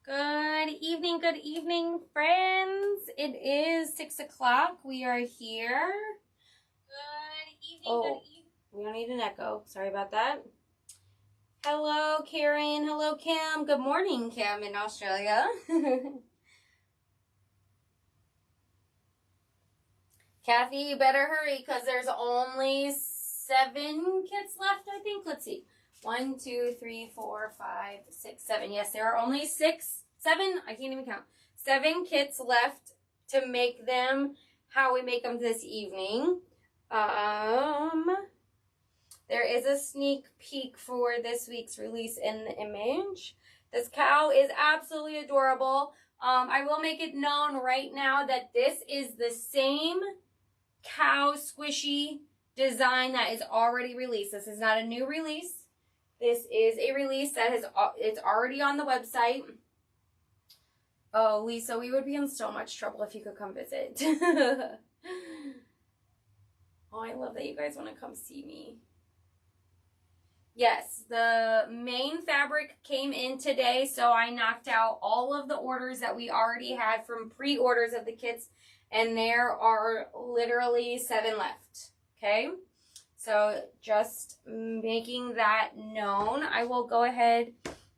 Good evening, friends. It is 6 o'clock. We are here. Good evening. We don't need an echo. Sorry about that. Hello, Karen. Hello, Kim. Good morning, Kim in Australia. Kathy, you better hurry because there's only 7 kits left, I think. Let's see. 1, 2, 3, 4, 5, 6, 7. Yes, there are only 7. I can't even count. 7 kits left to make them how we make them this evening. There is a sneak peek for this week's release in the image. This cow is absolutely adorable. I will make it known right now that this is the same cow squishy design that is already released. This is not a new release. This is a release that it's already on the website. Oh, Lisa, we would be in so much trouble if you could come visit. Oh, I love that you guys want to come see me. Yes, the main fabric came in today, so I knocked out all of the orders that we already had from pre-orders of the kits, and there are literally 7 left, okay? So just making that known. I will go ahead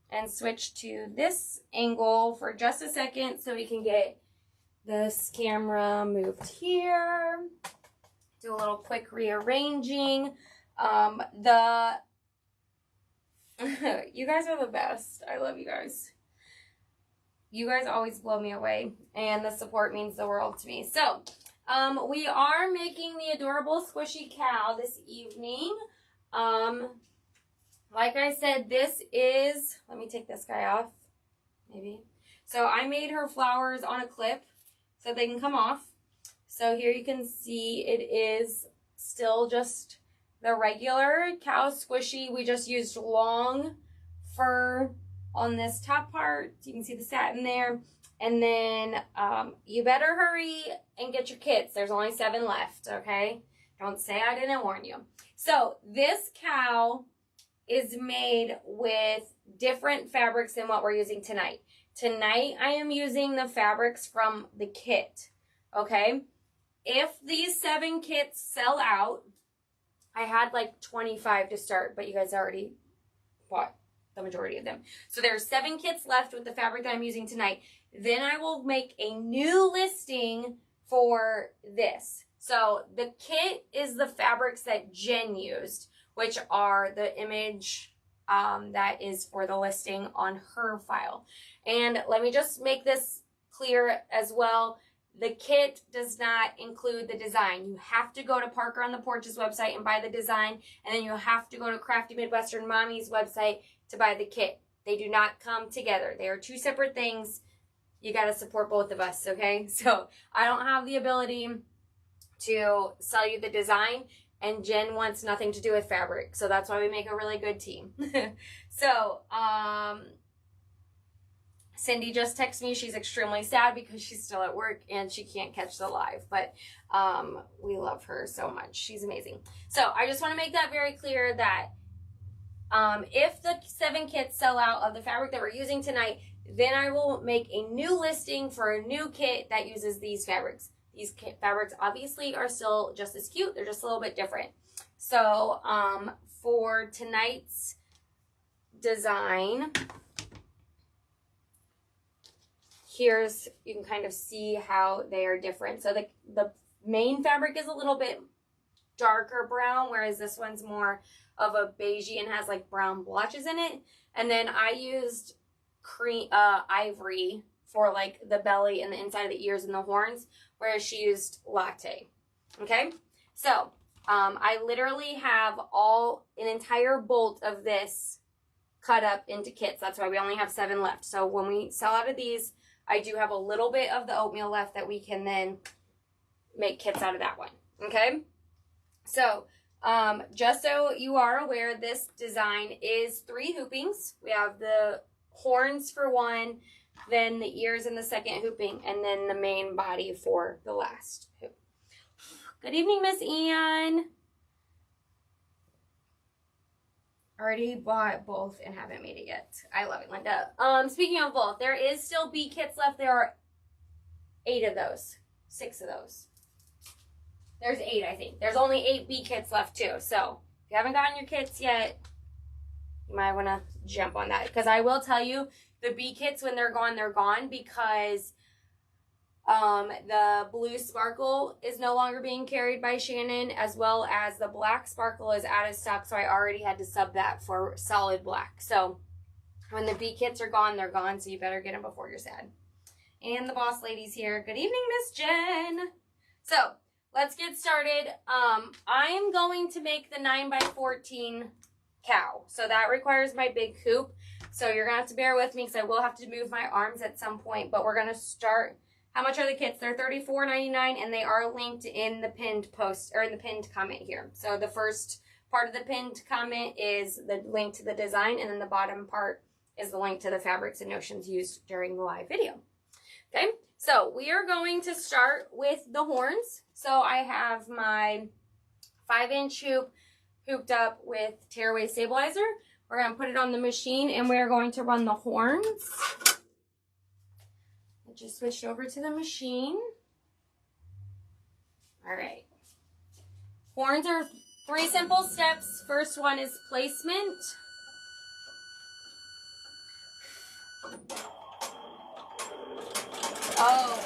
and switch to this angle for just a second so we can get this camera moved here. Do a little quick rearranging. You guys are the best. I love you guys. You guys always blow me away, and the support means the world to me. So, we are making the adorable squishy cow this evening. Like I said, this is, let me take this guy off, maybe. So I made her flowers on a clip so they can come off. So here you can see it is still just the regular cow squishy. We just used long fur on this top part. You can see the satin there. And then you better hurry and get your kits. There's only 7 left, okay? Don't say I didn't warn you. So this cow is made with different fabrics than what we're using tonight. Tonight, I am using the fabrics from the kit, okay? If these 7 kits sell out, I had like 25 to start, but you guys already bought the majority of them. So there's 7 kits left with the fabric that I'm using tonight. Then I will make a new listing for this. So the kit is the fabrics that Jen used, which are the image that is for the listing on her file. And let me just make this clear as well. The kit does not include the design. You have to go to Parker on the Porch's website and buy the design, and then you have to go to Crafty Midwestern Mommy's website to buy the kit. They do not come together. They are 2 separate things. You got to support both of us, okay? So I don't have the ability to sell you the design, and Jen wants nothing to do with fabric. So that's why we make a really good team. So, Cindy just texted me. She's extremely sad because she's still at work and she can't catch the live. But we love her so much. She's amazing. So I just want to make that very clear that if the 7 kits sell out of the fabric that we're using tonight, then I will make a new listing for a new kit that uses these fabrics. These fabrics obviously are still just as cute. They're just a little bit different. So for tonight's design, here's, you can kind of see how they are different. So the main fabric is a little bit darker brown, whereas this one's more of a beigey and has like brown blotches in it. And then I used ivory for like the belly and the inside of the ears and the horns, whereas she used latte. Okay, so I literally have an entire bolt of this cut up into kits. That's why we only have 7 left. So when we sell out of these, I do have a little bit of the oatmeal left that we can then make kits out of that one. Okay, so just so you are aware, this design is 3 hoopings. We have the horns for one, then the ears in the second hooping, and then the main body for the last hoop. Good evening, Miss Ann. Already bought both and haven't made it yet. I love it, Linda. Speaking of both, there is still bee kits left. There are 8 of those. 6 of those. There's 8, I think. There's only 8 bee kits left too. So if you haven't gotten your kits yet, you might want to jump on that. Because I will tell you, the bee kits, when they're gone because the blue sparkle is no longer being carried by Shannon, as well as the black sparkle is out of stock, so I already had to sub that for solid black. So when the bee kits are gone, they're gone, so you better get them before you're sad. And the boss lady's here. Good evening, Miss Jen. So let's get started. I'm going to make the 9x14 cow, so that requires my big hoop. So you're gonna have to bear with me because I will have to move my arms at some point, but we're gonna start. How much are the kits? They're $34.99, and they are linked in the pinned post, or in the pinned comment here. So the first part of the pinned comment is the link to the design, and then the bottom part is the link to the fabrics and notions used during the live video. Okay, so we are going to start with the horns. So I have my 5-inch hoop hooped up with tearaway stabilizer. We're going to put it on the machine, and we're going to run the horns. Just switched over to the machine. All right. Horns are 3 simple steps. First one is placement. Oh,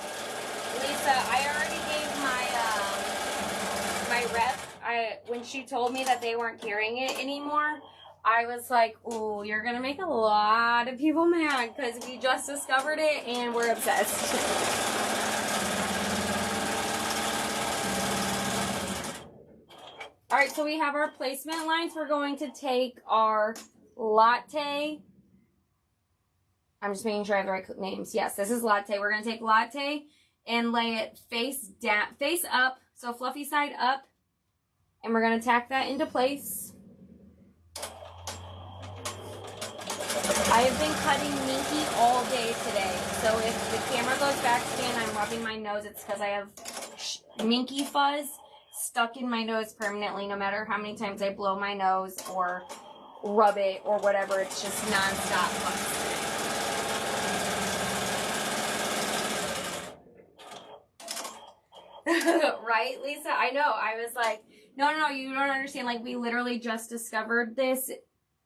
Lisa, I already gave my rep. When she told me that they weren't carrying it anymore, I was like, ooh, you're going to make a lot of people mad because we just discovered it and we're obsessed. All right, so we have our placement lines. We're going to take our latte. I'm just making sure I have the right names. Yes, this is latte. We're going to take latte and lay it face up, so fluffy side up. And we're going to tack that into place. I have been cutting Minky all day today, so if the camera goes back to me and I'm rubbing my nose, it's because I have Minky fuzz stuck in my nose permanently. No matter how many times I blow my nose or rub it or whatever, it's just non-stop fuzz. Right, Lisa? I know. I was like, no, you don't understand. Like, we literally just discovered this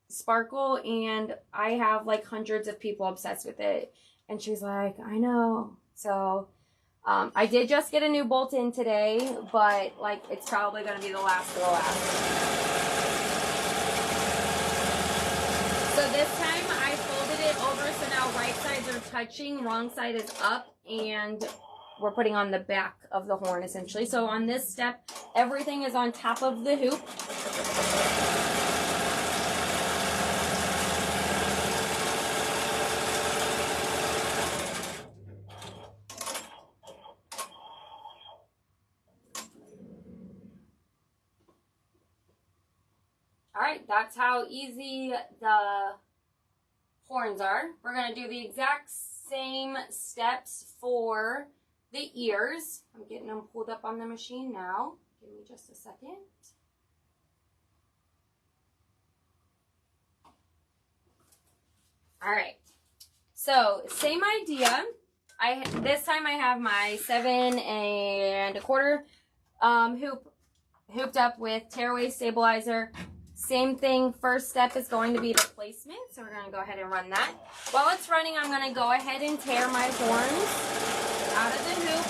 sparkle and I have like hundreds of people obsessed with it, and she's like, I know. So I did just get a new bolt in today, but like it's probably going to be the last of the last. So this time I folded it over, so now right sides are touching, wrong side is up, and we're putting on the back of the horn essentially. So on this step, everything is on top of the hoop. Alright, that's how easy the horns are. We're going to do the exact same steps for the ears. I'm getting them pulled up on the machine now. Give me just a second. Alright, so same idea. This time I have my 7 1/4 hoop hooped up with tearaway stabilizer. Same thing, first step is going to be the placement, so we're going to go ahead and run that. While it's running, I'm going to go ahead and tear my horns out of the hoop.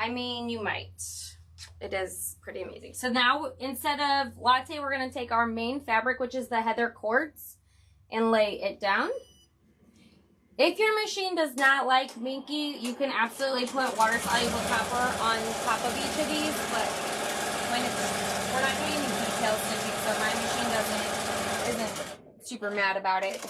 I mean, you might. It is pretty amazing. So now, instead of latte, we're going to take our main fabric, which is the heather quartz, and lay it down. If your machine does not like Minky, you can absolutely put water-soluble copper on top of each of these, but when we're not doing any detail stitching, so my machine isn't super mad about it.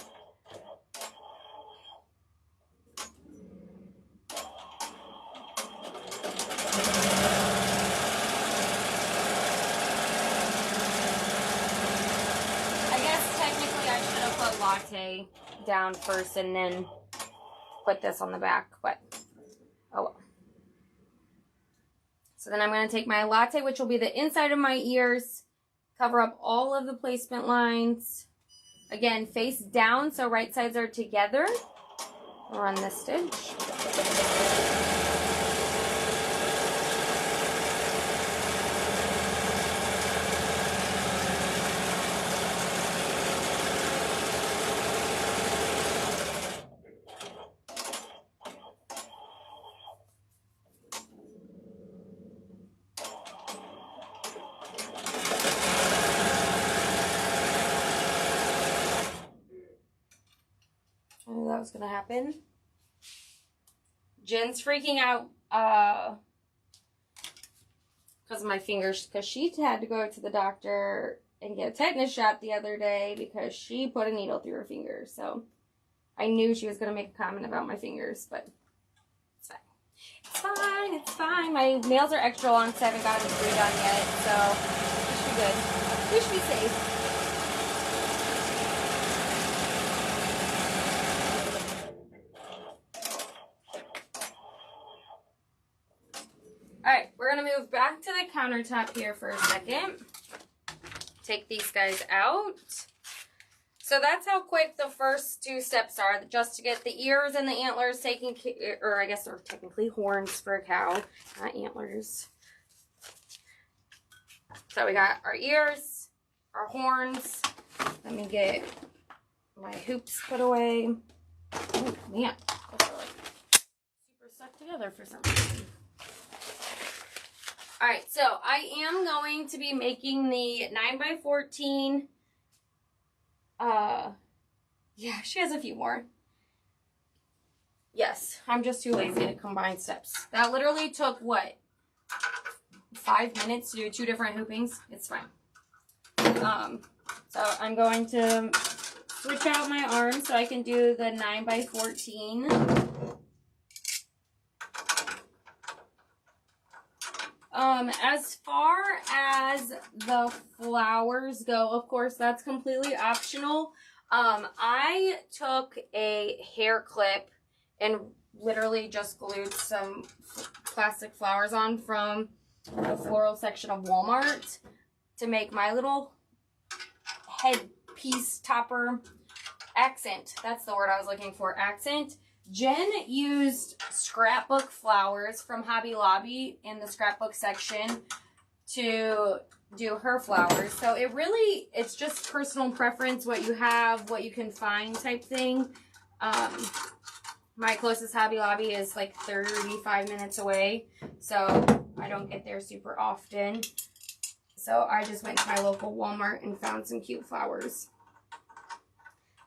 I guess technically I should have put latte down first and then put this on the back, but oh well. So then I'm going to take my latte, which will be the inside of my ears, cover up all of the placement lines. Again, face down so right sides are together. I'll run this stitch. That was gonna happen. Jen's freaking out because of my fingers, because she had to go to the doctor and get a tetanus shot the other day because she put a needle through her finger. So I knew she was gonna make a comment about my fingers, but it's fine. It's fine, it's fine. My nails are extra long because I haven't gotten them redone yet, so we should be good. We should be safe. Alright, we're going to move back to the countertop here for a second. Take these guys out. So that's how quick the first two steps are, just to get the ears and the antlers taken care, or I guess they're technically horns for a cow, not antlers. So we got our ears, our horns. Let me get my hoops put away. Oh man, those are like super stuck together for some reason. Alright, so I am going to be making the 9x14. Yeah, she has a few more. Yes, I'm just too lazy to combine steps. That literally took, what, 5 minutes to do 2 different hoopings? It's fine. So I'm going to switch out my arms so I can do the 9x14. As far as the flowers go, of course, that's completely optional. I took a hair clip and literally just glued some plastic flowers on from the floral section of Walmart to make my little headpiece topper accent. That's the word I was looking for, accent. Jen used scrapbook flowers from Hobby Lobby in the scrapbook section to do her flowers. So it's just personal preference, what you have, what you can find type thing. My closest Hobby Lobby is like 35 minutes away, so I don't get there super often. So I just went to my local Walmart and found some cute flowers.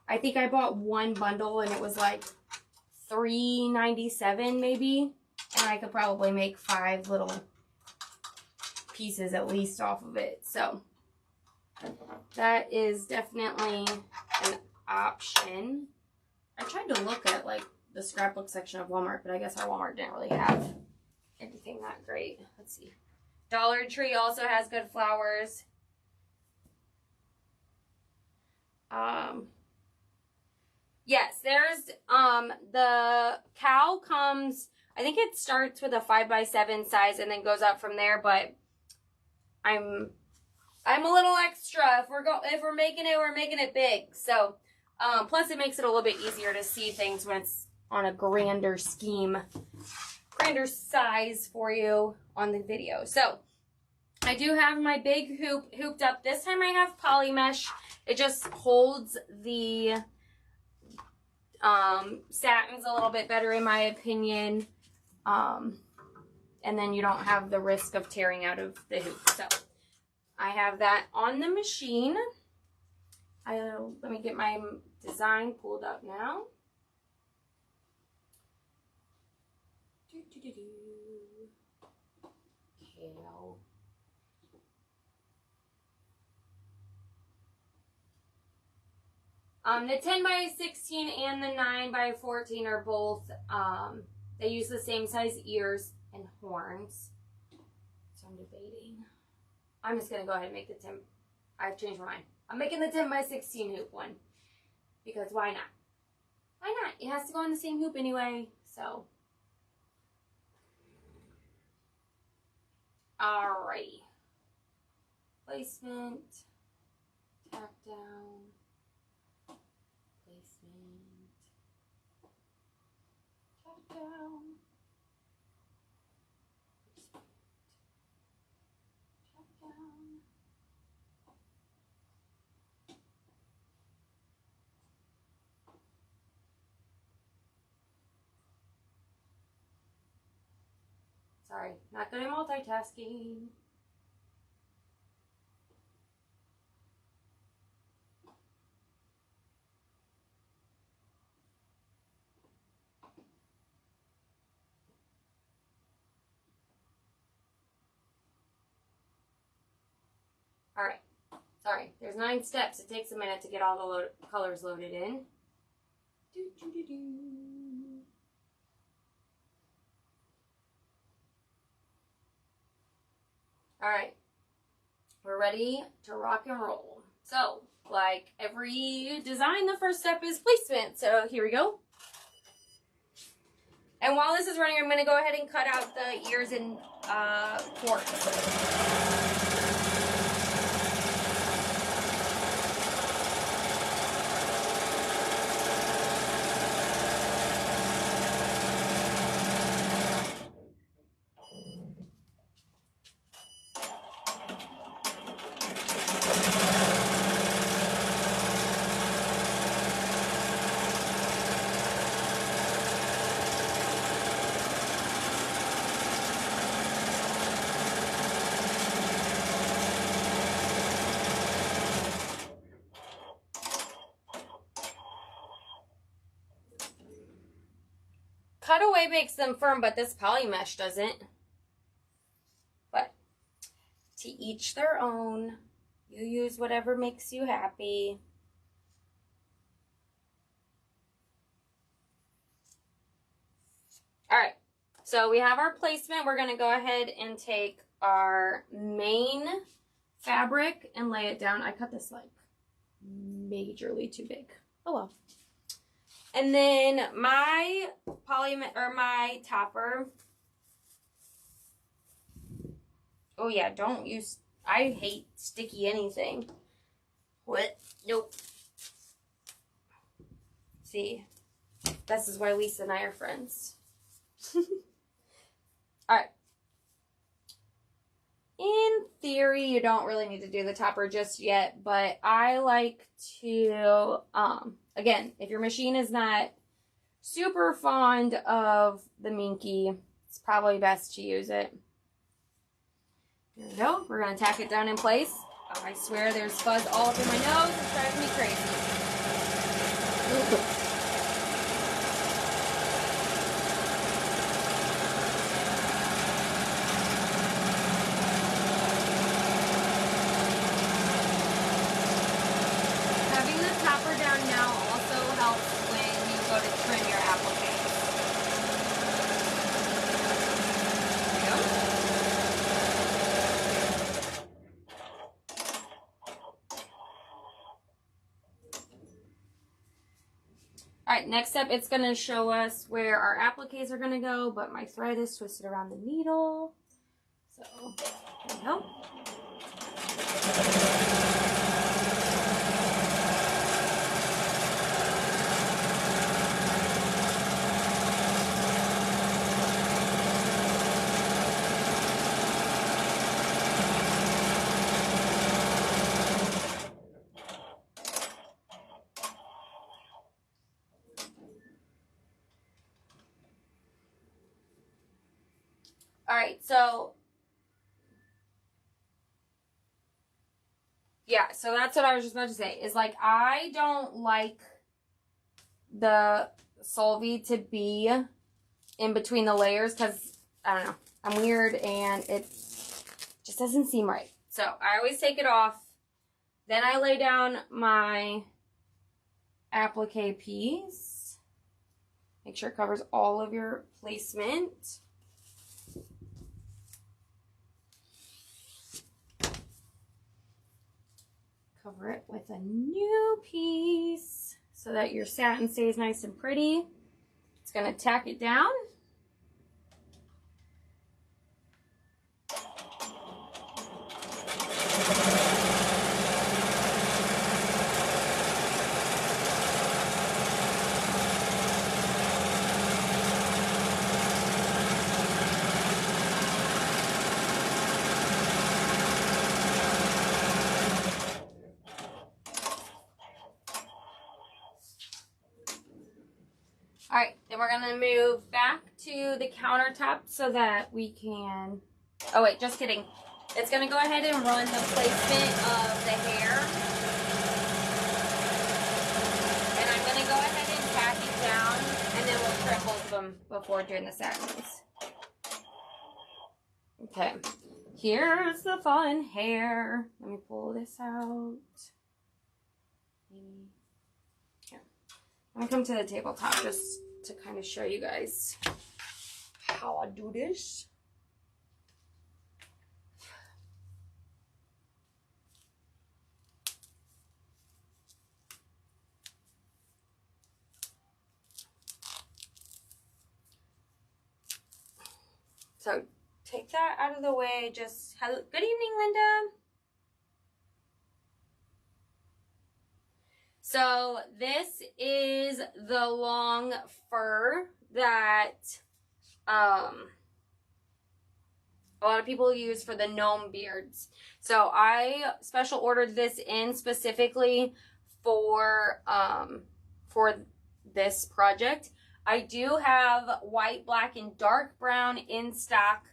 I think I bought one bundle and it was like $3.97 maybe, and I could probably make 5 little pieces at least off of it. So that is definitely an option. I tried to look at like the scrapbook section of Walmart, but I guess our Walmart didn't really have anything that great. Let's see. Dollar Tree also has good flowers. Yes, there's, the cow comes, I think it starts with a 5x7 size and then goes up from there, but I'm a little extra. If we're making it big. So, plus it makes it a little bit easier to see things when it's on a grander scheme, grander size for you on the video. So, I do have my big hoop hooped up. This time I have poly mesh. It just holds the satins a little bit better in my opinion, and then you don't have the risk of tearing out of the hoop. So I have that on the machine. Let me get my design pulled up now. Kale. The 10 by 16 and the 9 by 14 are both, they use the same size ears and horns. So I'm debating. I'm just going to go ahead and make the 10. I've changed my mind. I'm making the 10 by 16 hoop one. Because why not? Why not? It has to go on the same hoop anyway. So. Alrighty. Placement. Tack down. Placement. Tack down. Placement. Tack down. Sorry, not good at multitasking. All right, sorry, there's 9 steps. It takes a minute to get all the colors loaded in. All right, we're ready to rock and roll. So, like every design, the first step is placement. So here we go. And while this is running, I'm going to go ahead and cut out the ears and quartz. Cutaway makes them firm, but this poly mesh doesn't. But to each their own. You use whatever makes you happy. All right, so we have our placement. We're gonna go ahead and take our main fabric and lay it down. I cut this like majorly too big. Oh well. And then my my topper. Oh yeah, don't use, I hate sticky anything. What? Nope. See, this is why Lisa and I are friends. Alright. In theory, you don't really need to do the topper just yet, but I like to, again, if your machine is not super fond of the minky, it's probably best to use it. There we go. We're going to tack it down in place. Oh, I swear there's fuzz all up in my nose. It's driving me crazy. Having the topper down now also helps when you go to trim your applique. There we go. Alright, next up it's going to show us where our appliques are going to go, but my thread is twisted around the needle. So, there we go. Alright, so yeah, so that's what I was just about to say. Is like, I don't like the solvay to be in between the layers because, I don't know, I'm weird and it just doesn't seem right. So I always take it off. Then I lay down my applique piece. Make sure it covers all of your placement. Cover it with a new piece so that your satin stays nice and pretty. It's going to tack it down. All right, then we're gonna move back to the countertop so that we can, oh wait, just kidding. It's gonna go ahead and run the placement of the hair. And I'm gonna go ahead and tack it down, and then we'll trim both of them before doing the satins. Okay, here's the fun hair. Let me pull this out. Maybe. I'm gonna come to the tabletop just to kind of show you guys how I do this. So take that out of the way. Just hello, good evening, Linda. So this is the long fur that a lot of people use for the gnome beards. So I special ordered this in specifically for this project. I do have white, black, and dark brown in stock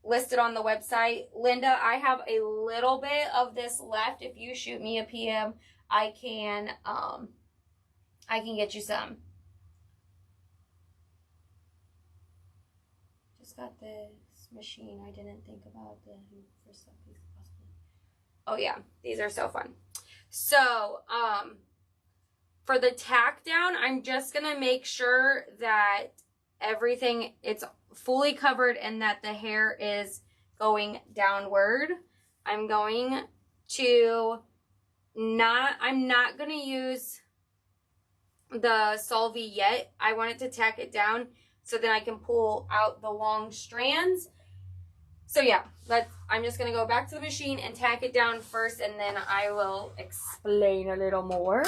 listed on the website. Linda, I have a little bit of this left. If you shoot me a PM, I can get you some. Just got this machine. I didn't think about the hoop for Stuffie possibly. Oh yeah, these are so fun. So, for the tack down, I'm just gonna make sure that everything, it's fully covered and that the hair is going downward. I'm not going to use the solvie yet. I want it to tack it down so then I can pull out the long strands. So yeah, I'm just going to go back to the machine and tack it down first, and then I will explain a little more.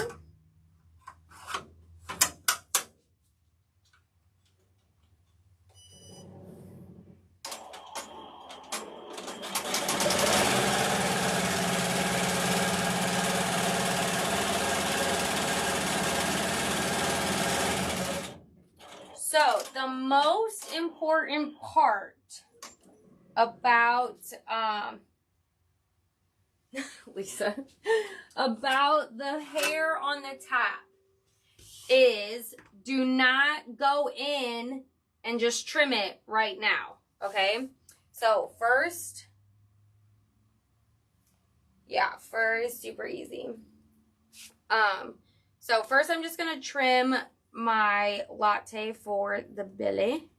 So the most important part about Lisa, about the hair on the top is do not go in and just trim it right now, okay? So first, super easy. So first I'm just gonna trim my latte for the belly.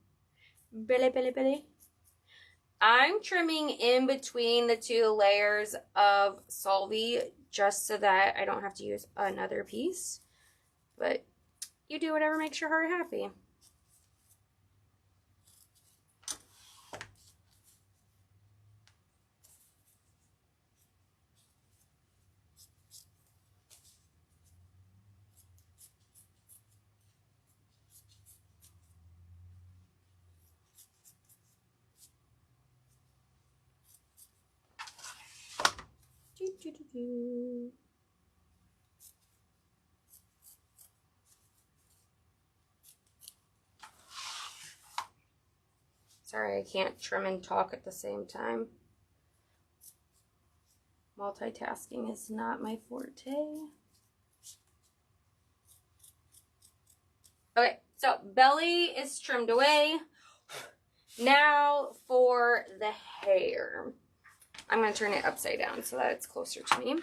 I'm trimming in between the two layers of solvie just so that I don't have to use another piece. But you do whatever makes your heart happy. Sorry, I can't trim and talk at the same time. Multitasking is not my forte. Okay, so belly is trimmed away. Now for the hair. I'm going to turn it upside down so that it's closer to me.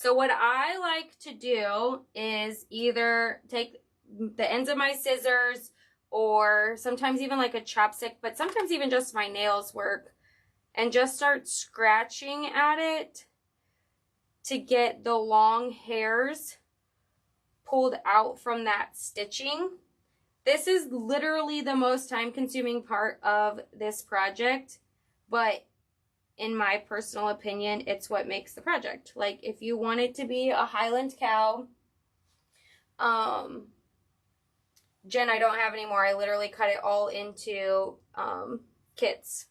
So what I like to do is either take the ends of my scissors or sometimes even like a chopstick, but sometimes even just my nails work, and just start scratching at it to get the long hairs pulled out from that stitching. This is literally the most time-consuming part of this project, but in my personal opinion, it's what makes the project. Like, if you want it to be a Highland cow, Jen, I don't have anymore. I literally cut it all into kits.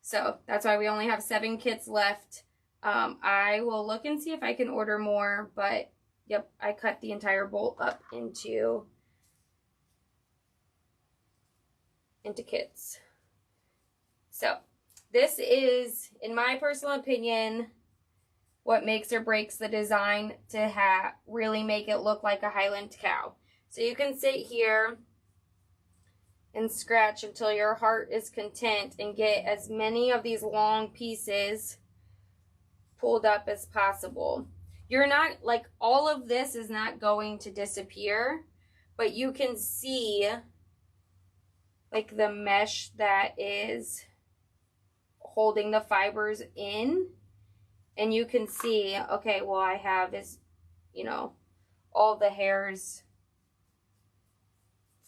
So that's why we only have 7 kits left. I will look and see if I can order more, but yep, I cut the entire bolt up into kits. So this is, in my personal opinion, what makes or breaks the design to really make it look like a Highland cow. So you can sit here and scratch until your heart is content and get as many of these long pieces pulled up as possible. You're not, like, all of this is not going to disappear, but you can see, like, the mesh that is holding the fibers in, and you can see, okay, well, I have this, you know, all the hairs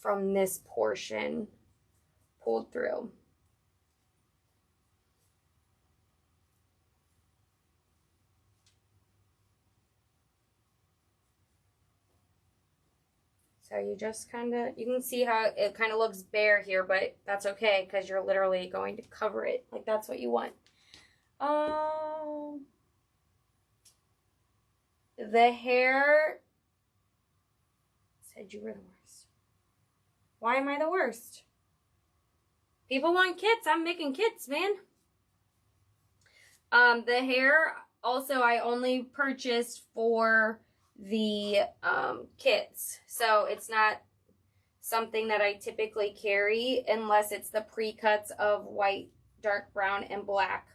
from this portion pulled through. So you just kind of, you can see how it kind of looks bare here, but that's okay because you're literally going to cover it. Like, that's what you want. The hair said you were the worst. Why am I the worst? People want kits. I'm making kits, man. The hair also I only purchased for the kits, so it's not something that I typically carry unless it's the pre-cuts of white, dark brown, and black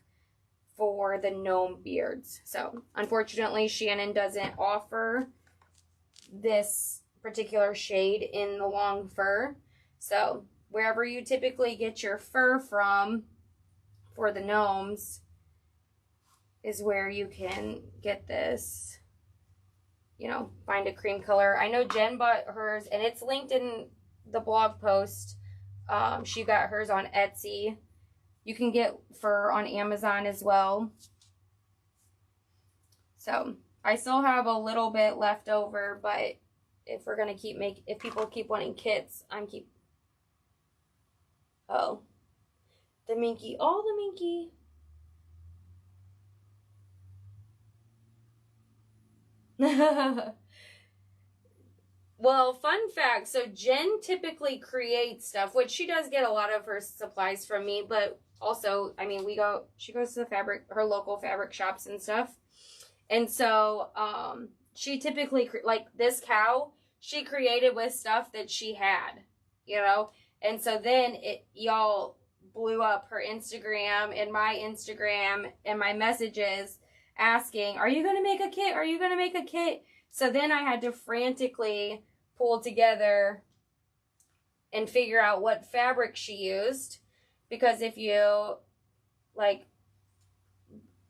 for the gnome beards. So unfortunately Shannon doesn't offer this particular shade in the long fur, so wherever you typically get your fur from for the gnomes is where you can get this, you know, find a cream color. I know Jen bought hers, and it's linked in the blog post. She got hers on Etsy. You can get fur on Amazon as well. So I still have a little bit left over, but if we're gonna if people keep wanting kits, oh, the minky, oh, the minky. Well, fun fact, so Jen typically creates stuff, which she does get a lot of her supplies from me, but also, I mean, she goes to her local fabric shops and stuff. And so, she typically, like this cow, she created with stuff that she had, you know? And so then y'all blew up her Instagram and my Instagram and my messages asking, are you going to make a kit? Are you going to make a kit? So then I had to frantically pull together and figure out what fabric she used, because if you, like,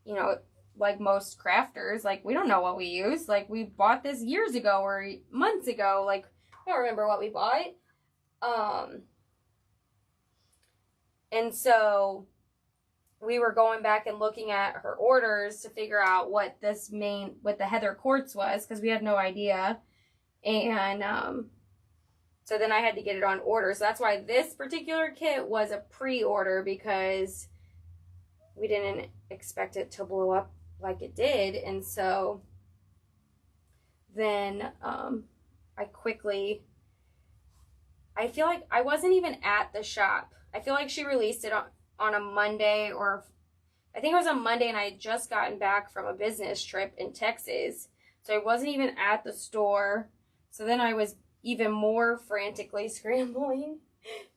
you know, like most crafters, like, we don't know what we use. Like, we bought this years ago or months ago. Like, I don't remember what we bought. And so we were going back and looking at her orders to figure out what the heather quartz was, because we had no idea. And so then I had to get it on order. So that's why this particular kit was a pre-order, because we didn't expect it to blow up like it did. And so then I feel like I wasn't even at the shop. I feel like she released it on a Monday, or I think it was a Monday, and I had just gotten back from a business trip in Texas. So I wasn't even at the store. So then I was even more frantically scrambling.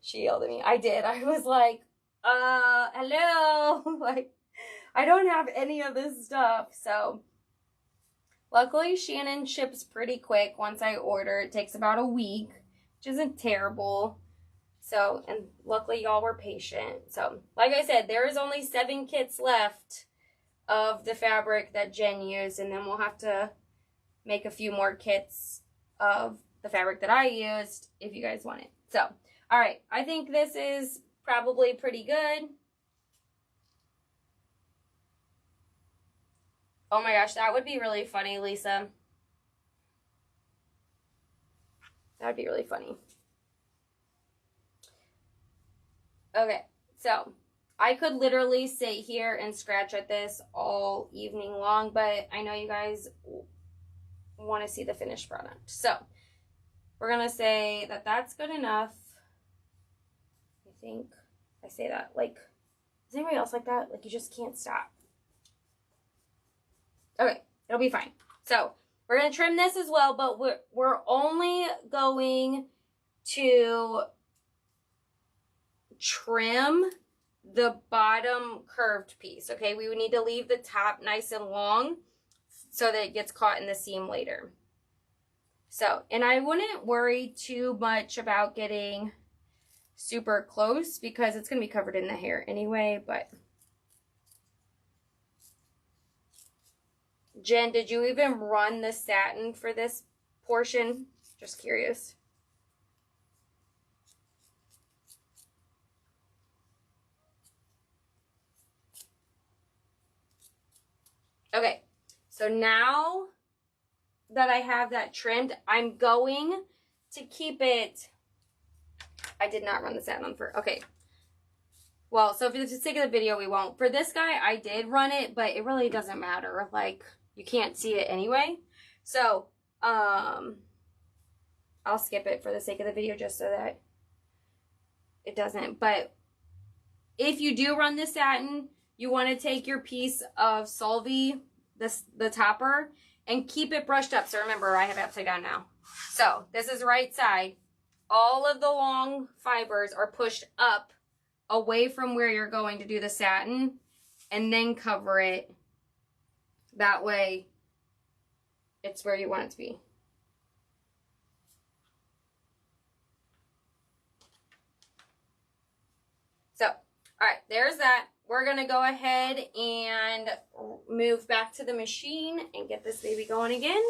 She yelled at me. I did. I was like, hello. Like, I don't have any of this stuff. So Luckily, Shannon ships pretty quick once I order. It takes about a week, which isn't terrible. So, and luckily y'all were patient. So, like I said, there is only 7 kits left of the fabric that Jen used, and then we'll have to make a few more kits of the fabric that I used if you guys want it. So, all right, I think this is probably pretty good. Oh my gosh, that would be really funny, Lisa. That would be really funny. Okay, so I could literally sit here and scratch at this all evening long, but I know you guys want to see the finished product. So we're going to say that that's good enough. I think I say that like, is anybody else like that? Like you just can't stop. Okay, it'll be fine. So we're going to trim this as well, but we're only going to trim the bottom curved piece, okay? We would need to leave the top nice and long so that it gets caught in the seam later. So, and I wouldn't worry too much about getting super close because it's going to be covered in the hair anyway, but Jen, did you even run the satin for this portion? Just curious. Okay, so now that I have that trimmed, I'm going to keep it. I did not run the satin on for, okay. Well, so for the sake of the video, we won't. For this guy, I did run it, but it really doesn't matter. Like, you can't see it anyway. So, I'll skip it for the sake of the video just so that it doesn't. But if you do run the satin, you want to take your piece of Stuffie, the topper, and keep it brushed up. So remember, I have it upside down now. So this is right side. All of the long fibers are pushed up away from where you're going to do the satin, and then cover it. That way, it's where you want it to be. So, all right, there's that. We're going to go ahead and move back to the machine and get this baby going again.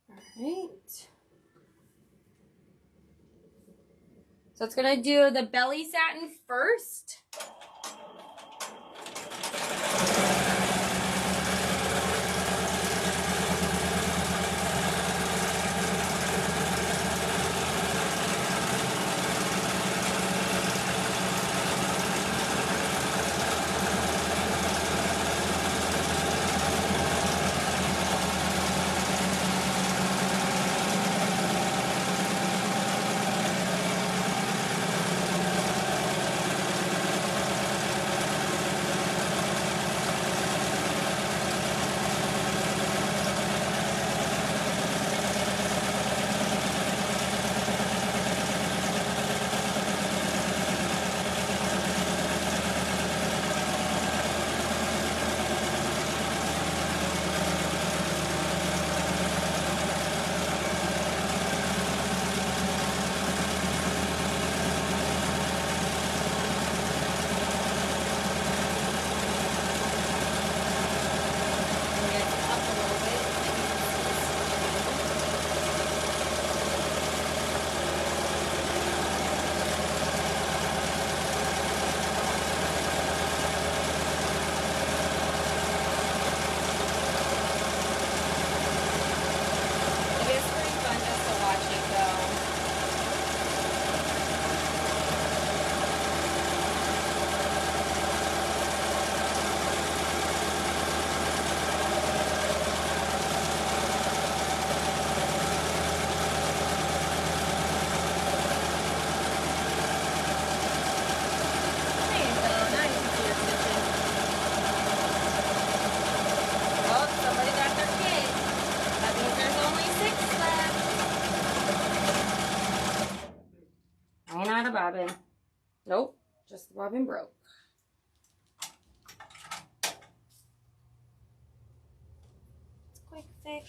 All right. So it's going to do the belly satin first. bobbin broke. Quick fix.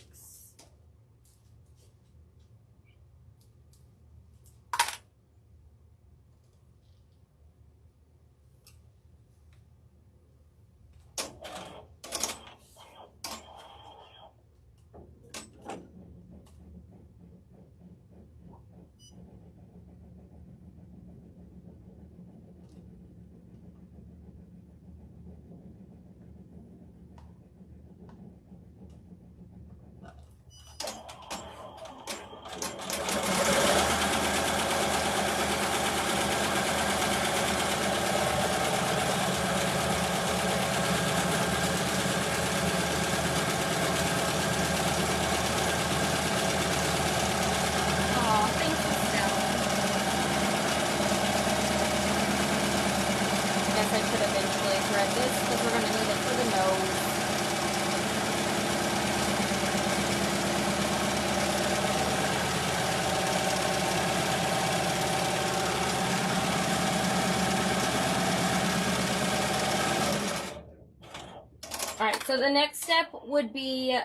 I could eventually thread this because we're going to need it for the nose. Alright, so the next step would be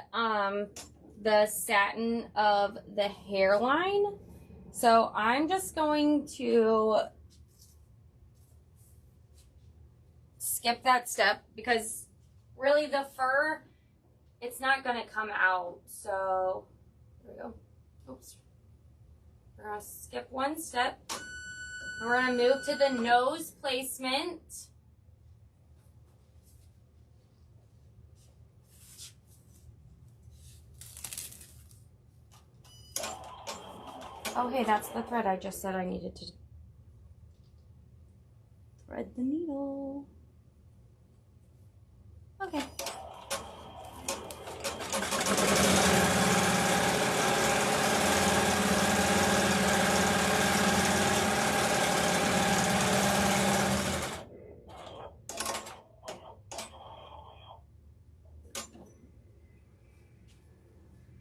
the satin of the hairline. So I'm just going to skip that step because really the fur, it's not going to come out. So there we go. Oops. We're going to skip one step. And we're going to move to the nose placement. Oh, hey, that's the thread I just said I needed to thread the needle. Okay.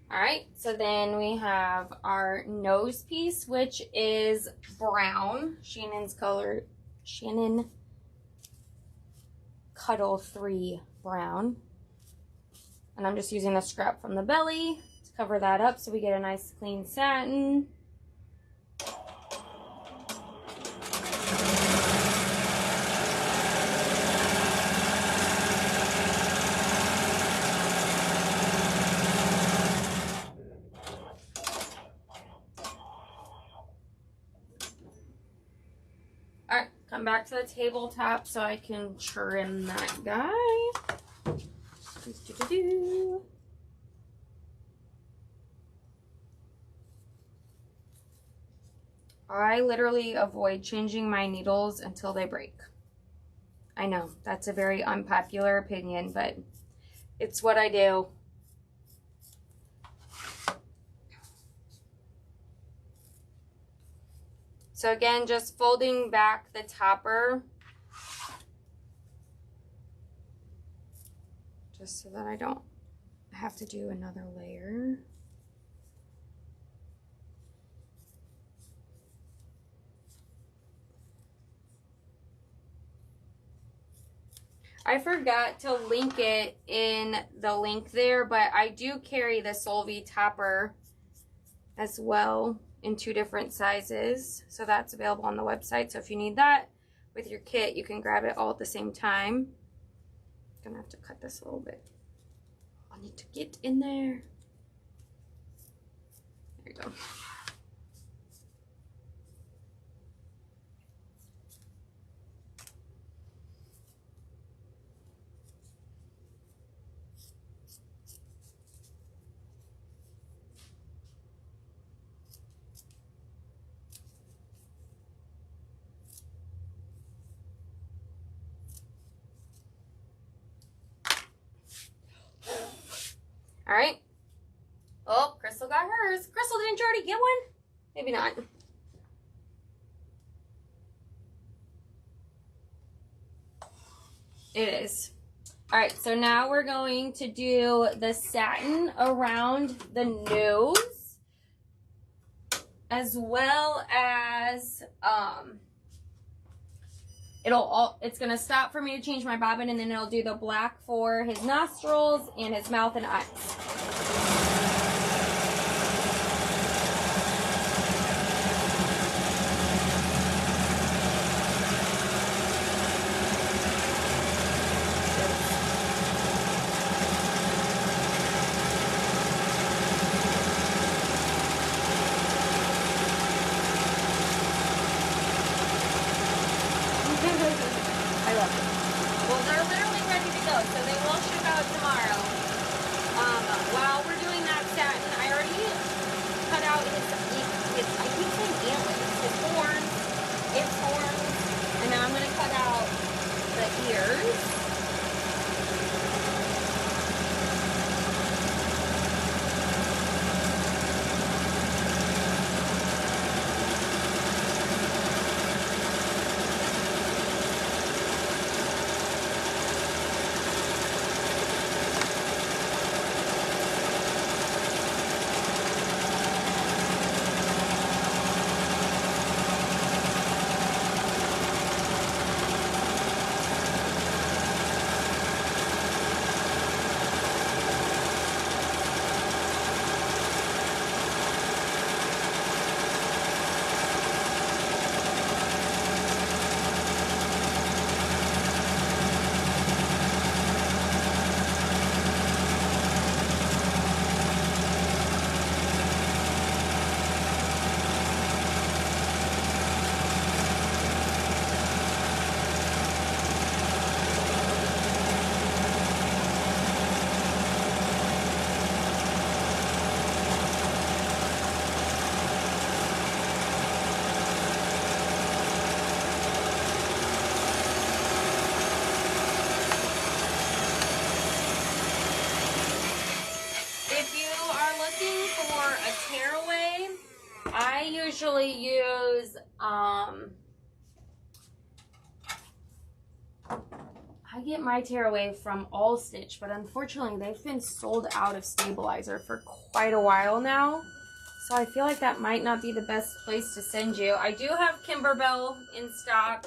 Alright, so then we have our nose piece, which is brown. Shannon's color, Shannon Cuddle 3 brown. And I'm just using the scrap from the belly to cover that up so we get a nice clean satin. Alright, come back to the tabletop so I can trim that guy. I literally avoid changing my needles until they break. I know, that's a very unpopular opinion, but it's what I do. So again, just folding back the topper just so that I don't have to do another layer. I forgot to link it in the link there, but I do carry the Solvay topper as well in 2 different sizes, so that's available on the website. So if you need that with your kit, you can grab it all at the same time. I'm gonna have to cut this a little bit. I need to get in there. There you go. All right. Oh, Crystal got hers. Crystal, didn't you already get one? Maybe not. It is. All right, so now we're going to do the satin around the nose, as well as it's gonna stop for me to change my bobbin, and then it'll do the black for his nostrils and his mouth and eyes. I love it. Well, they're literally ready to go, so they will ship out tomorrow. While we're doing that satin, I already cut out his I keep saying antlers, his horns, and now I'm going to cut out the ears. I usually use, I get my tearaway from All Stitch, but unfortunately they've been sold out of stabilizer for quite a while now. So I feel like that might not be the best place to send you. I do have Kimberbell in stock.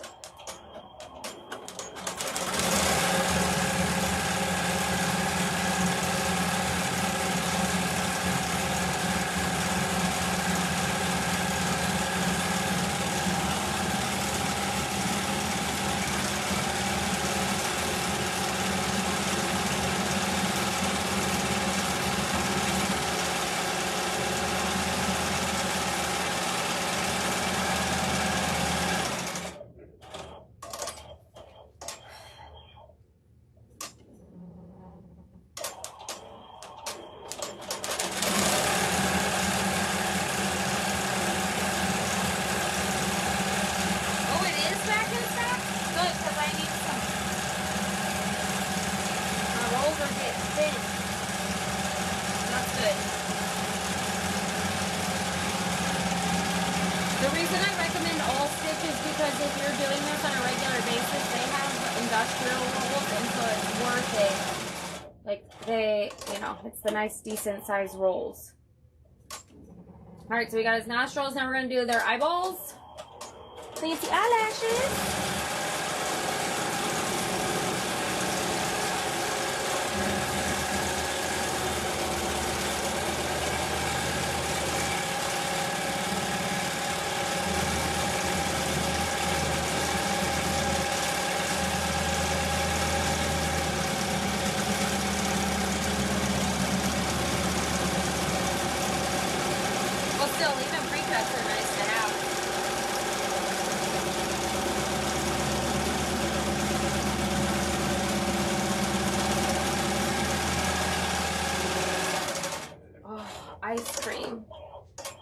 Because if you're doing this on a regular basis, they have industrial rolls, and so it's worth it. Like, it's the nice, decent size rolls. Alright, so we got his nostrils, now we're going to do their eyeballs. Fancy eyelashes. Still, even pre-cuts are nice to have. Oh, ice cream.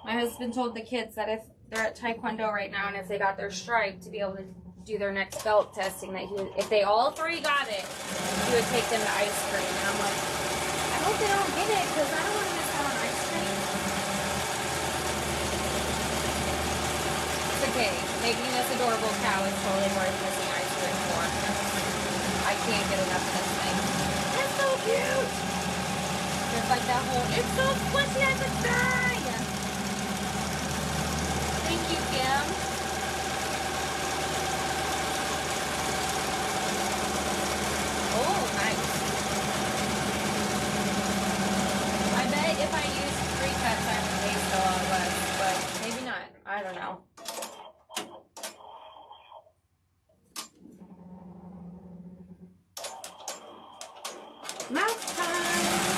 My husband told the kids that if they're at Taekwondo right now and if they got their stripe to be able to do their next belt testing, that if they all three got it, he would take them to ice cream. And I'm like, I hope they don't get it because I don't want to miss out on ice cream. Okay, making this adorable cow is totally worth missing ice cream for. I can't get enough of this thing. It's so cute! Just like that whole, it's so squishy I could die! Thank you, Kim. Mouth time.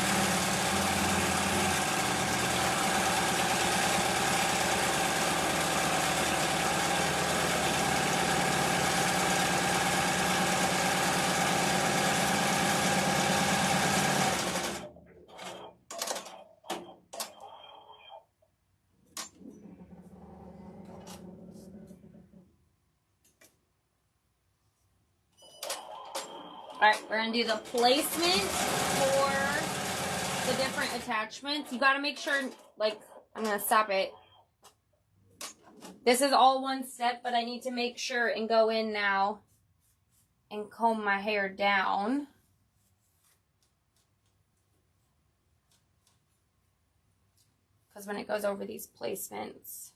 All right, we're gonna do the placement for the different attachments. You gotta make sure, like, I'm gonna stop it. This is all one step, but I need to make sure and go in now and comb my hair down. Because when it goes over these placements,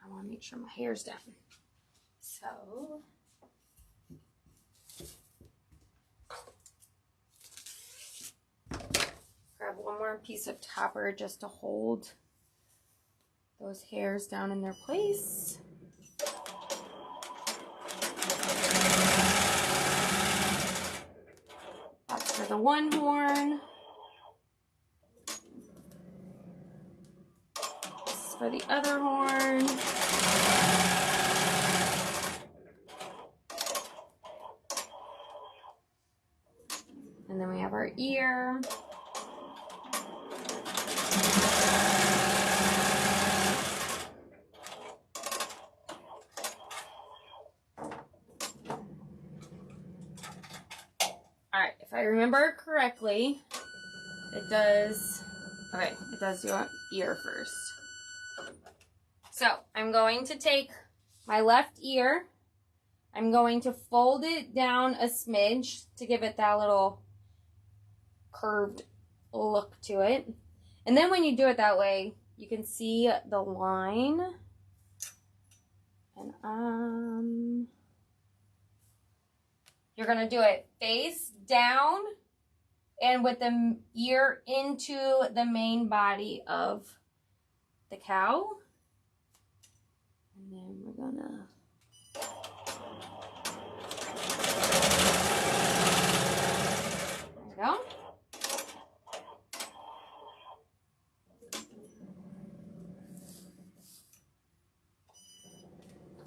I wanna make sure my hair's down. So, grab one more piece of topper just to hold those hairs down in their place. That's for the one horn. This is for the other horn. And then we have our ear. All right, if I remember correctly, it does, okay, it does do an ear first. So I'm going to take my left ear, I'm going to fold it down a smidge to give it that little curved look to it. And then when you do it that way, you can see the line. And you're gonna do it face down and with the ear into the main body of the cow. And then we're gonna go.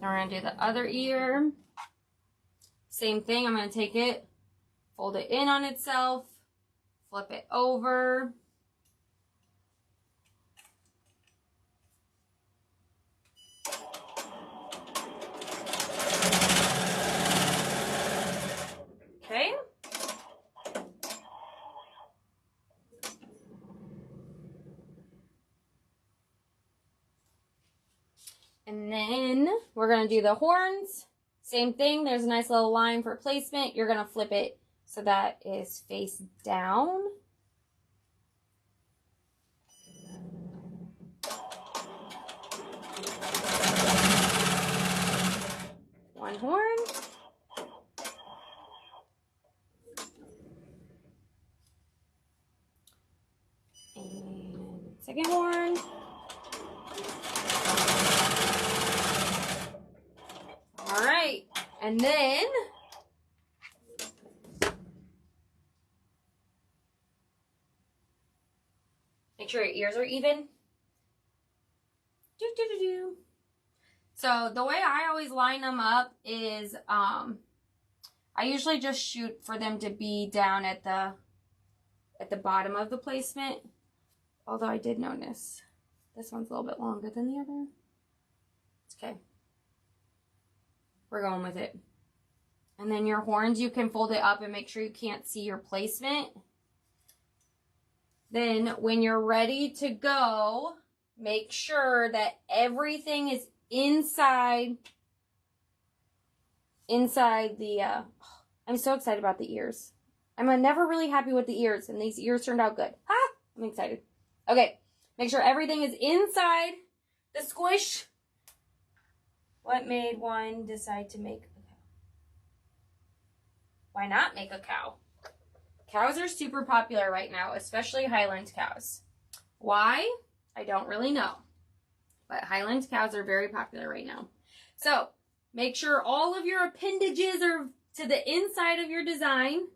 Now we're going to do the other ear. Same thing. I'm going to take it, fold it in on itself, flip it over. Okay. And then we're going to do the horns. Same thing. There's a nice little line for placement. You're going to flip it so that is face down. One horn. And second horn. All right, and then make sure your ears are even. So the way I always line them up is I usually just shoot for them to be down at the bottom of the placement. Although I did notice this one's a little bit longer than the other. It's okay. We're going with it. And then your horns, you can fold it up and make sure you can't see your placement. Then when you're ready to go, make sure that everything is inside the, I'm so excited about the ears. I'm never really happy with the ears, and these ears turned out good. Ah, I'm excited. Okay, make sure everything is inside the squish. What made one decide to make a cow? Why not make a cow? Cows are super popular right now, especially Highland cows. Why? I don't really know. But Highland cows are very popular right now. So, make sure all of your appendages are to the inside of your design,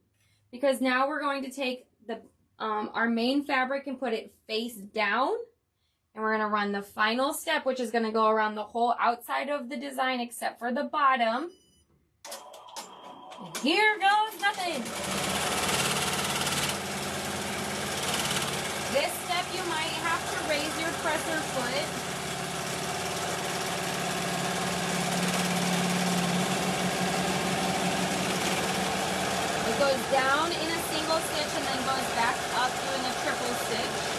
because now we're going to take the our main fabric and put it face down. And we're going to run the final step, which is going to go around the whole outside of the design except for the bottom. And here goes nothing. This step you might have to raise your presser foot. It goes down in a single stitch and then goes back up doing a triple stitch.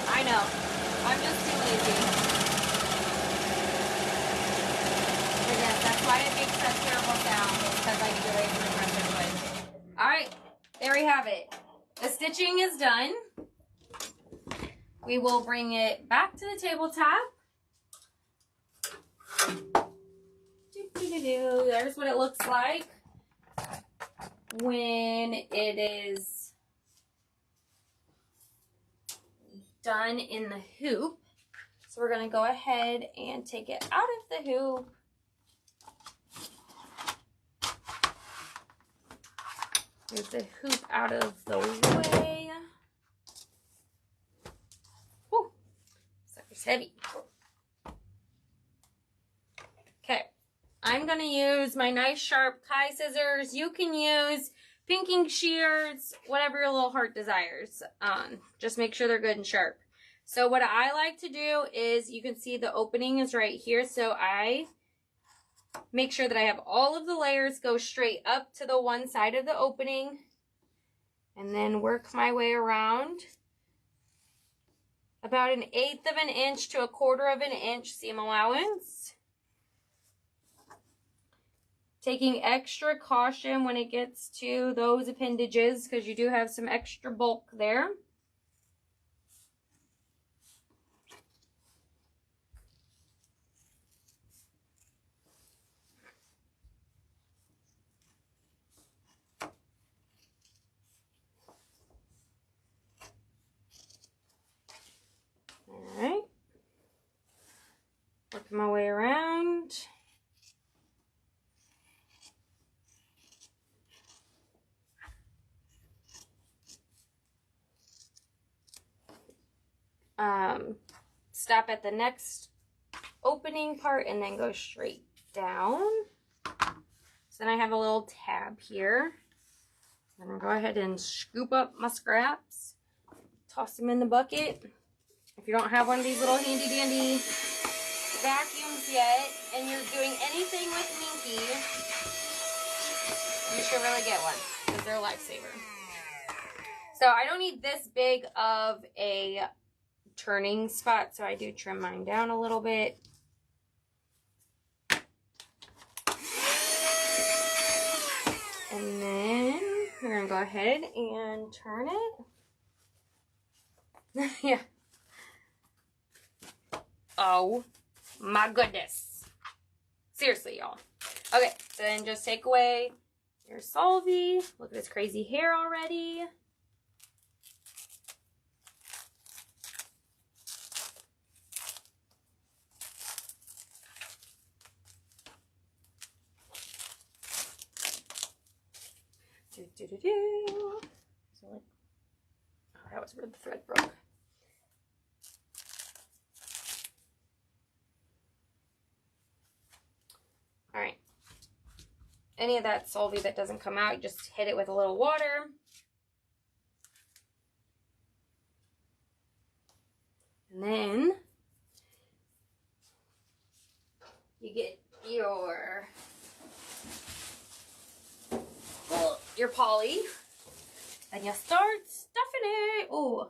I know. I'm just too lazy. But yes, that's why it makes such terrible sound, because I need to raise my pressure foot. Alright, there we have it. The stitching is done. We will bring it back to the tabletop. There's what it looks like when it is done in the hoop. So we're going to go ahead and take it out of the hoop. Move the hoop out of the way. Whew, sucker's heavy. Okay, I'm going to use my nice sharp Kai scissors. You can use pinking shears, whatever your little heart desires. Just make sure they're good and sharp. So what I like to do is, you can see the opening is right here. So I make sure that I have all of the layers go straight up to the one side of the opening. And then work my way around about 1/8 of an inch to 1/4 of an inch seam allowance. Taking extra caution when it gets to those appendages, because you do have some extra bulk there. All right. Working my way around. Stop at the next opening part and then go straight down. So then I have a little tab here. I'm gonna go ahead and scoop up my scraps, toss them in the bucket. If you don't have one of these little handy dandy vacuums yet, and you're doing anything with Minky, you should really get one, because they're a lifesaver. So I don't need this big of a turning spot, so I do trim mine down a little bit. And then we're gonna go ahead and turn it. Yeah. Oh my goodness. Seriously, y'all. Okay, so then just take away your Solvy. Look at this crazy hair already. So like, oh, that was where the thread broke. All right. Any of that Solvy that doesn't come out, you just hit it with a little water. And then you get your poly and you start stuffing it. Ooh.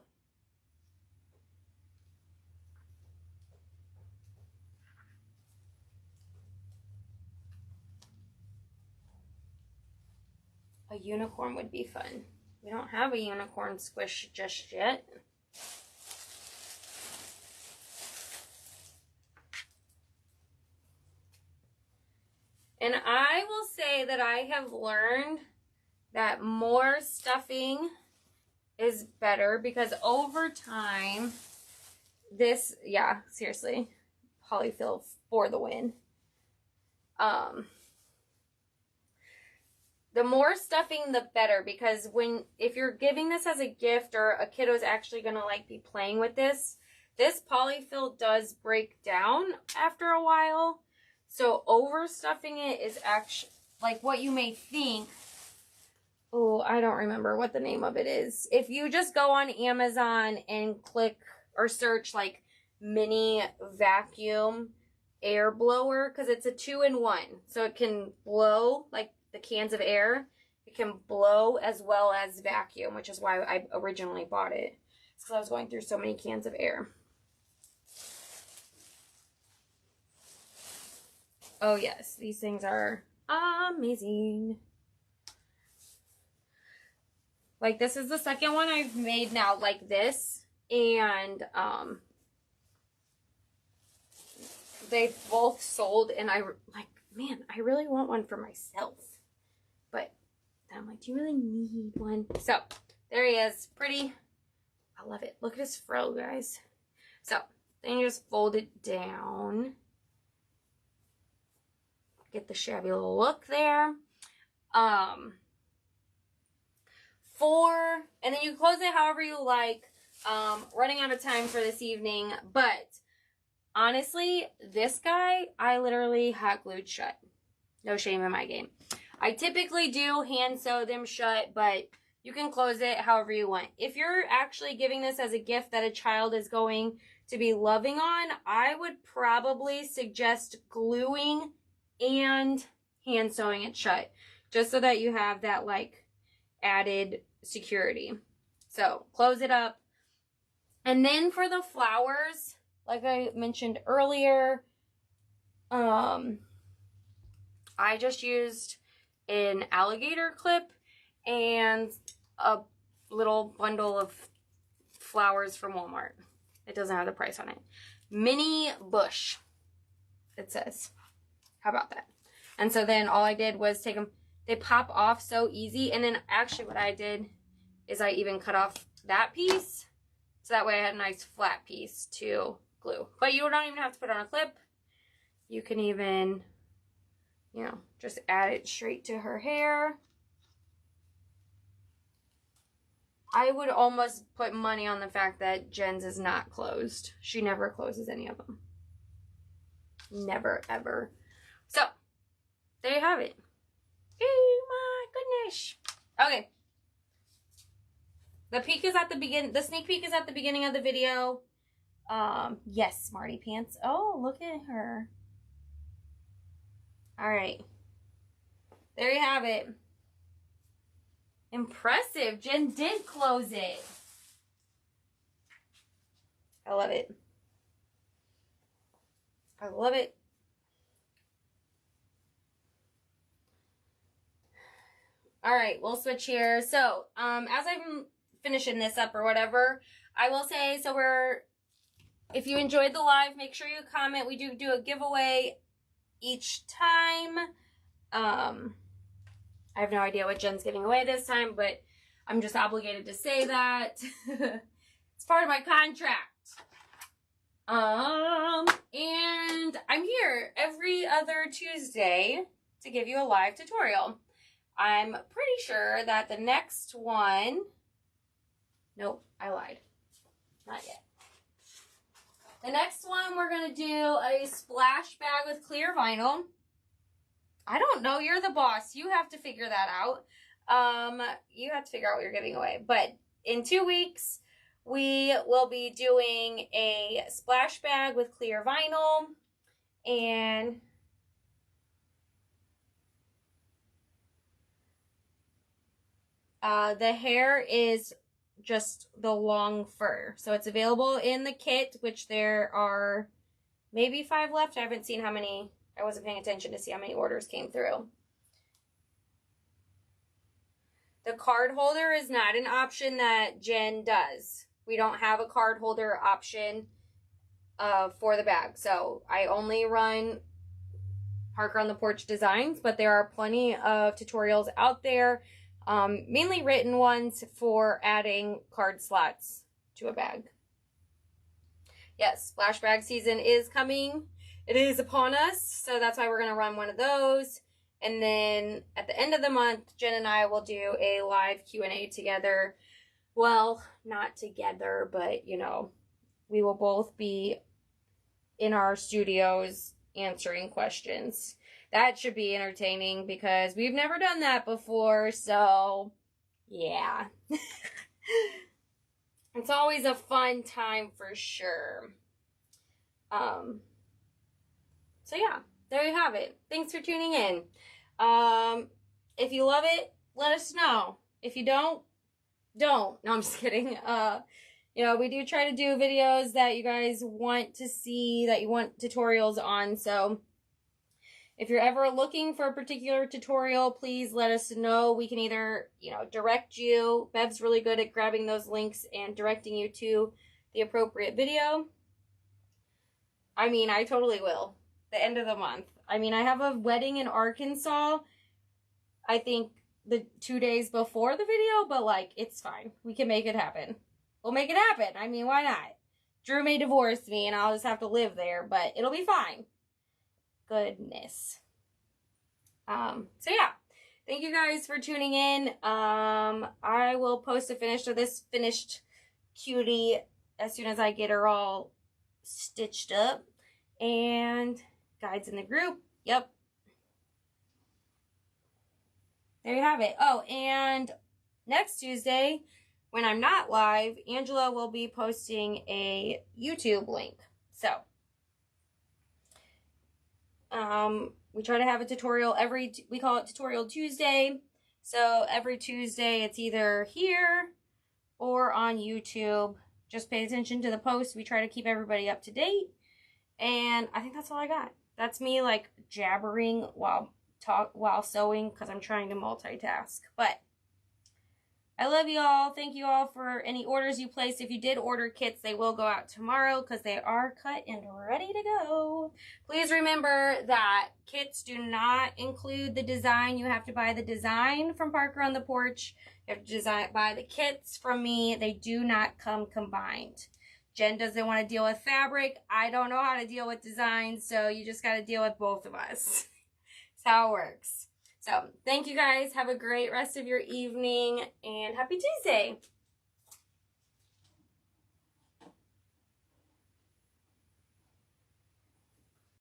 A unicorn would be fun. We don't have a unicorn squish just yet. And I will say that I have learned that more stuffing is better because over time, this, yeah, seriously, polyfill for the win. The more stuffing, the better, because if you're giving this as a gift or a kiddo's actually gonna like be playing with this polyfill does break down after a while. So overstuffing it is actually like what you may think. Oh, I don't remember what the name of it is. If you just go on Amazon and click or search like mini vacuum air blower, because it's a 2-in-1, so it can blow like the cans of air. It can blow as well as vacuum, which is why I originally bought it. It's because I was going through so many cans of air. Oh yes, these things are amazing. Like this is the second one I've made now like this, and they both sold, and I like, man, I really want one for myself. But I'm like, do you really need one? So there he is, pretty. I love it. Look at his frill, guys. So then you just fold it down. Get the shabby little look there. And then you close it however you like. Running out of time for this evening, but honestly, this guy, I literally hot glued shut. No shame in my game. I typically do hand sew them shut, but you can close it however you want. If you're actually giving this as a gift that a child is going to be loving on, I would probably suggest gluing and hand sewing it shut, just so that you have that like added security. So close it up. And then for the flowers, like I mentioned earlier, I just used an alligator clip and a little bundle of flowers from Walmart. It doesn't have the price on it. Mini bush, it says. How about that? And so then all I did was take them. They pop off so easy. And then actually what I did is I even cut off that piece. So that way I had a nice flat piece to glue. But you don't even have to put on a clip. You can even, you know, just add it straight to her hair. I would almost put money on the fact that Jen's is not closed. She never closes any of them. Never, ever. So, there you have it. Oh my goodness. Okay. The peek is at the begin. The sneak peek is at the beginning of the video. Yes, Smarty Pants. Oh, look at her. All right. There you have it. Impressive. Jen did close it. I love it. I love it. All right, we'll switch here. So, as I'm finishing this up or whatever, I will say, so if you enjoyed the live, make sure you comment. We do a giveaway each time. I have no idea what Jen's giving away this time, but I'm just obligated to say that. It's part of my contract. And I'm here every other Tuesday to give you a live tutorial. I'm pretty sure that the next one, nope, I lied. Not yet. The next one, we're going to do a splash bag with clear vinyl. I don't know. You're the boss. You have to figure that out. You have to figure out what you're giving away. But in 2 weeks, we will be doing a splash bag with clear vinyl. And The hair is just the long fur. So it's available in the kit, which there are maybe 5 left. I haven't seen how many. I wasn't paying attention to see how many orders came through. The card holder is not an option that Jen does. We don't have a card holder option for the bag. So I only run Parker on the Porch designs, but there are plenty of tutorials out there, mainly written ones for adding card slots to a bag. Yes, splash bag season is coming. It is upon us, so that's why we're going to run one of those. And then at the end of the month, Jen and I will do a live Q&A together. Well, not together, but, you know, we will both be in our studios answering questions. That should be entertaining because we've never done that before, so yeah. It's always a fun time for sure. So yeah, there you have it. Thanks for tuning in. If you love it, let us know. If you don't. No, I'm just kidding. You know, we do try to do videos that you guys want to see, that you want tutorials on. So if you're ever looking for a particular tutorial, please let us know. We can either, you know, direct you. Bev's really good at grabbing those links and directing you to the appropriate video. I mean, I totally will. The end of the month. I mean, I have a wedding in Arkansas, I think the 2 days before the video, but like, it's fine. We can make it happen. We'll make it happen. I mean, why not? Drew may divorce me and I'll just have to live there, but it'll be fine. Goodness. So yeah, thank you guys for tuning in. I will post a this finished cutie as soon as I get her all stitched up. And guides in the group. Yep. There you have it. Oh, and next Tuesday, when I'm not live, Angela will be posting a YouTube link. So, we try to have a tutorial we call it Tutorial Tuesday. So every Tuesday, it's either here or on YouTube. Just pay attention to the posts. We try to keep everybody up to date. And I think that's all I got. That's me like jabbering while sewing because I'm trying to multitask. But I love you all. Thank you all for any orders you placed. If you did order kits, they will go out tomorrow because they are cut and ready to go. Please remember that kits do not include the design. You have to buy the design from Parker on the Porch. You have to buy the kits from me. They do not come combined. Jen doesn't want to deal with fabric. I don't know how to deal with design, so you just got to deal with both of us. That's how it works. So, thank you guys. Have a great rest of your evening, and happy Tuesday.